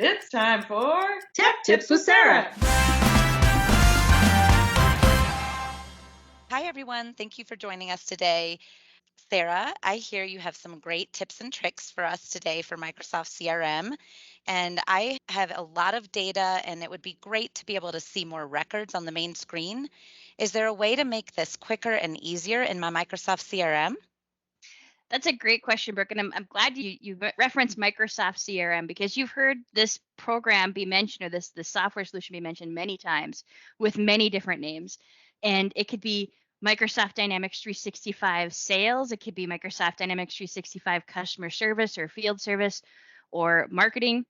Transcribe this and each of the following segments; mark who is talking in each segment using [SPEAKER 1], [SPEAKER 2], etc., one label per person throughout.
[SPEAKER 1] It's time for
[SPEAKER 2] Tech Tips with Sarah.
[SPEAKER 3] Hi, everyone. Thank you for joining us today. Sarah, I hear you have some great tips and tricks for us today for Microsoft CRM. And I have a lot of data, and it would be great to be able to see more records on the main screen. Is there a way to make this quicker and easier in my Microsoft CRM?
[SPEAKER 2] That's a great question, Brooke, and I'm glad you referenced Microsoft CRM because you've heard this program be mentioned, or this software solution be mentioned many times with many different names. And it could be Microsoft Dynamics 365 Sales, it could be Microsoft Dynamics 365 Customer Service or Field Service or Marketing.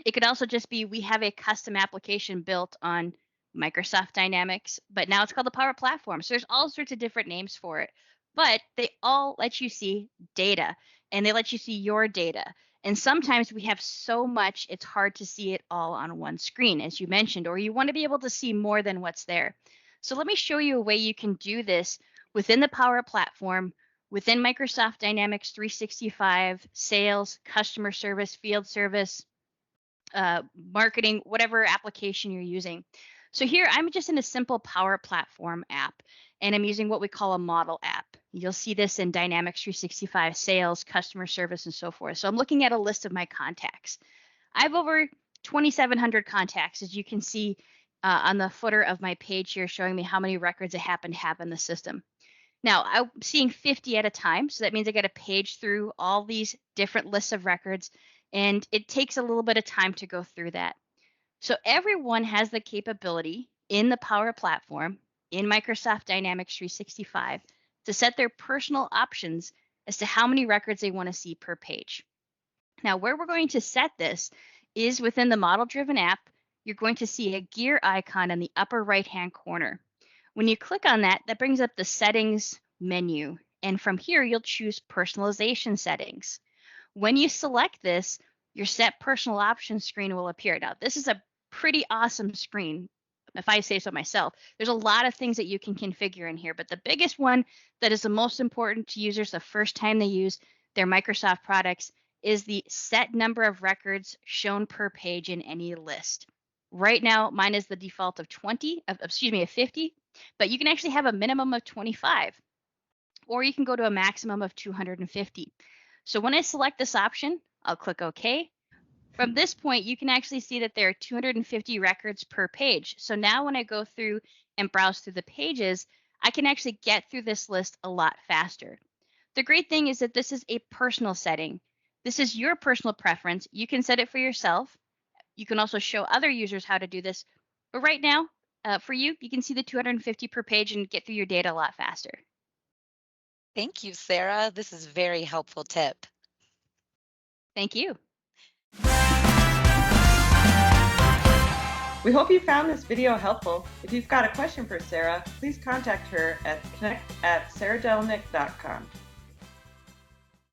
[SPEAKER 2] It could also just be we have a custom application built on Microsoft Dynamics, but now it's called the Power Platform. So there's all sorts of different names for it, but they all let you see data and they let you see your data. And sometimes we have so much, it's hard to see it all on one screen, as you mentioned, or you want to be able to see more than what's there. So let me show you a way you can do this within the Power Platform, within Microsoft Dynamics 365, Sales, Customer Service, Field Service, Marketing, whatever application you're using. So here I'm just in a simple Power Platform app, and I'm using what we call a model app. You'll see this in Dynamics 365 Sales, Customer Service, and so forth. So I'm looking at a list of my contacts. I have over 2,700 contacts, as you can see on the footer of my page here, showing me how many records I happen to have in the system. Now, I'm seeing 50 at a time, so that means I got to page through all these different lists of records, and it takes a little bit of time to go through that. So everyone has the capability in the Power Platform, in Microsoft Dynamics 365, to set their personal options as to how many records they want to see per page. Now, where we're going to set this is within the model-driven app. You're going to see a gear icon in the upper right-hand corner. When you click on that, that brings up the settings menu. And from here, you'll choose personalization settings. When you select this, your set personal options screen will appear. Now, this is a pretty awesome screen, if I say so myself. There's a lot of things that you can configure in here, but the biggest one that is the most important to users the first time they use their Microsoft products is the set number of records shown per page in any list. Right now, mine is the default of 50, but you can actually have a minimum of 25, or you can go to a maximum of 250. So when I select this option, I'll click OK. From this point, you can actually see that there are 250 records per page. So now when I go through and browse through the pages, I can actually get through this list a lot faster. The great thing is that this is a personal setting. This is your personal preference. You can set it for yourself. You can also show other users how to do this. But right now, for you, you can see the 250 per page and get through your data a lot faster.
[SPEAKER 3] Thank you, Sarah. This is a very helpful tip.
[SPEAKER 2] Thank you.
[SPEAKER 1] We hope you found this video helpful. If you've got a question for Sarah, please contact her at connect@sarahdelnick.com.